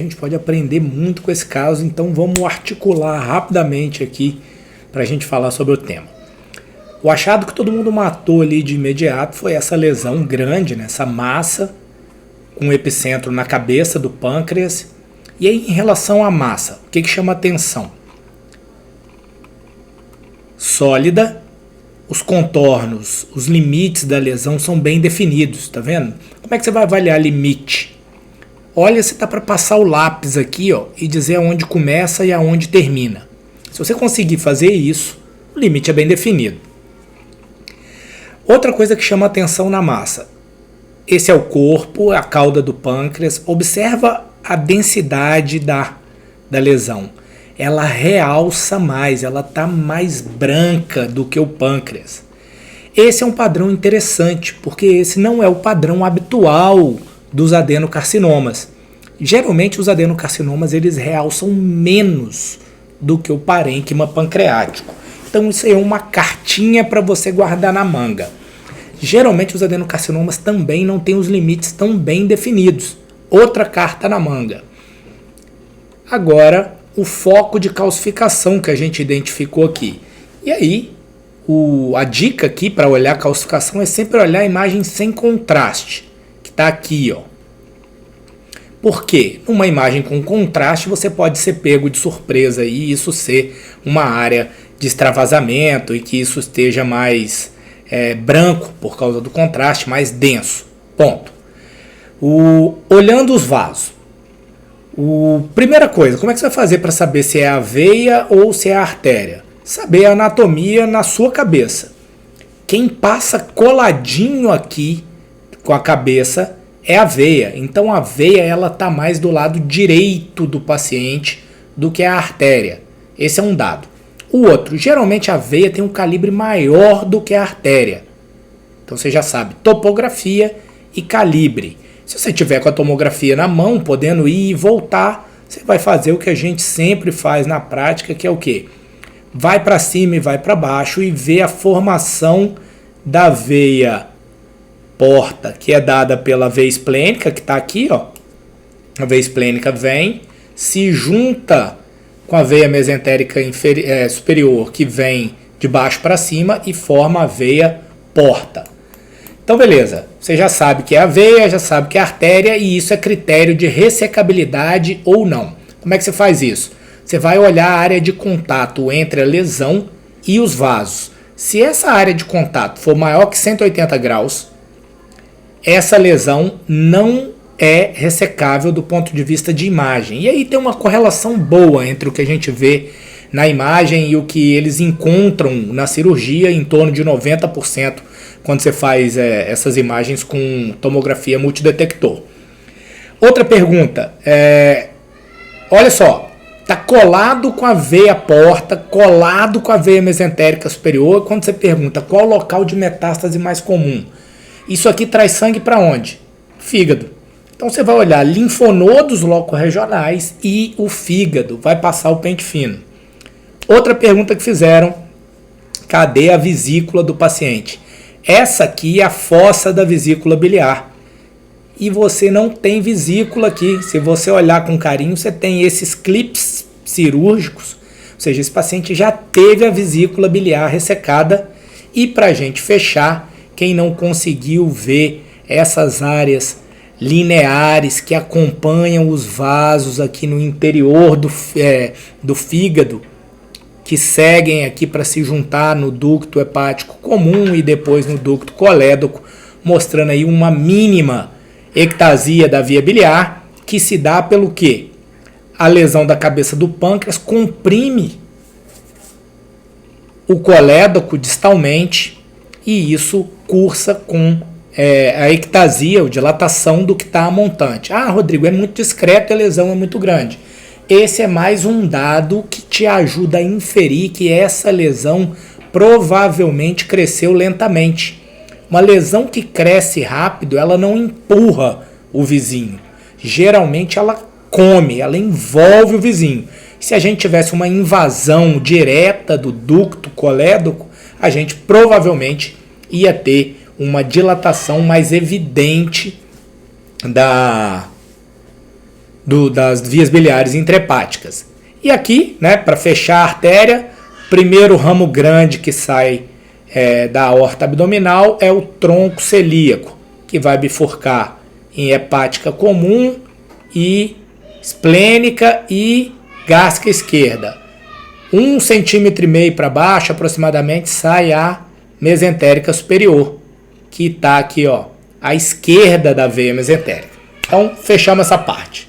A gente pode aprender muito com esse caso, então vamos articular rapidamente aqui para a gente falar sobre o tema. O achado que todo mundo matou ali de imediato foi essa lesão grande, né? Essa massa com epicentro na cabeça do pâncreas. E aí, em relação à massa, o que chama atenção? Sólida, os contornos, os limites da lesão são bem definidos, tá vendo? Como é que você vai avaliar limite? Olha se dá para passar o lápis aqui, ó, e dizer aonde começa e aonde termina. Se você conseguir fazer isso, o limite é bem definido. Outra coisa que chama atenção na massa. Esse é o corpo, a cauda do pâncreas. Observa a densidade da lesão. Ela realça mais, ela está mais branca do que o pâncreas. Esse é um padrão interessante, porque esse não é o padrão habitual dos adenocarcinomas. Geralmente os adenocarcinomas eles realçam menos do que o parênquima pancreático. Então isso aí é uma cartinha para você guardar na manga. Geralmente os adenocarcinomas também não têm os limites tão bem definidos. Outra carta na manga. Agora, o foco de calcificação que a gente identificou aqui. E aí, a dica aqui para olhar a calcificação é sempre olhar a imagem sem contraste, que está aqui, ó. Por quê? Numa imagem com contraste você pode ser pego de surpresa e isso ser uma área de extravasamento e que isso esteja mais branco por causa do contraste, mais denso. Ponto. Olhando os vasos. Primeira coisa, como é que você vai fazer para saber se é a veia ou se é a artéria? Saber a anatomia na sua cabeça. Quem passa coladinho aqui com a cabeça é a veia. Então a veia ela está mais do lado direito do paciente do que a artéria. Esse é um dado. O outro, geralmente a veia tem um calibre maior do que a artéria. Então você já sabe, topografia e calibre. Se você tiver com a tomografia na mão, podendo ir e voltar, você vai fazer o que a gente sempre faz na prática, que é o quê? Vai para cima e vai para baixo e vê a formação da veia porta, que é dada pela veia esplênica, que está aqui, ó. A veia esplênica vem, se junta com a veia mesentérica superior, que vem de baixo para cima e forma a veia porta. Então, beleza, você já sabe que é a veia, já sabe que é a artéria e isso é critério de ressecabilidade ou não. Como é que você faz isso? Você vai olhar a área de contato entre a lesão e os vasos. Se essa área de contato for maior que 180 graus, essa lesão não é ressecável do ponto de vista de imagem. E aí tem uma correlação boa entre o que a gente vê na imagem e o que eles encontram na cirurgia, em torno de 90%, quando você faz essas imagens com tomografia multidetector. Outra pergunta, olha só, está colado com a veia porta, colado com a veia mesentérica superior, quando você pergunta qual o local de metástase mais comum, isso aqui traz sangue para onde? Fígado. Então você vai olhar linfonodos locorregionais e o fígado, vai passar o pente fino. Outra pergunta que fizeram, cadê a vesícula do paciente? Essa aqui é a fossa da vesícula biliar. E você não tem vesícula aqui. Se você olhar com carinho, você tem esses clips cirúrgicos. Ou seja, esse paciente já teve a vesícula biliar ressecada. E para a gente fechar, quem não conseguiu ver essas áreas lineares que acompanham os vasos aqui no interior do fígado, que seguem aqui para se juntar no ducto hepático comum e depois no ducto colédoco, mostrando aí uma mínima ectasia da via biliar, que se dá pelo quê? A lesão da cabeça do pâncreas comprime o colédoco distalmente e isso cursa com a ectasia, ou dilatação do que está a montante. Ah, Rodrigo, é muito discreto e a lesão é muito grande. Esse é mais um dado que te ajuda a inferir que essa lesão provavelmente cresceu lentamente. Uma lesão que cresce rápido, ela não empurra o vizinho. Geralmente ela come, ela envolve o vizinho. Se a gente tivesse uma invasão direta do ducto colédoco, a gente provavelmente ia ter uma dilatação mais evidente das vias biliares intrahepáticas. E aqui, né, para fechar a artéria, primeiro ramo grande que sai da aorta abdominal é o tronco celíaco, que vai bifurcar em hepática comum e esplênica e gástrica esquerda. 1,5 cm para baixo, aproximadamente, sai a mesentérica superior, que está aqui, ó, à esquerda da veia mesentérica. Então, fechamos essa parte.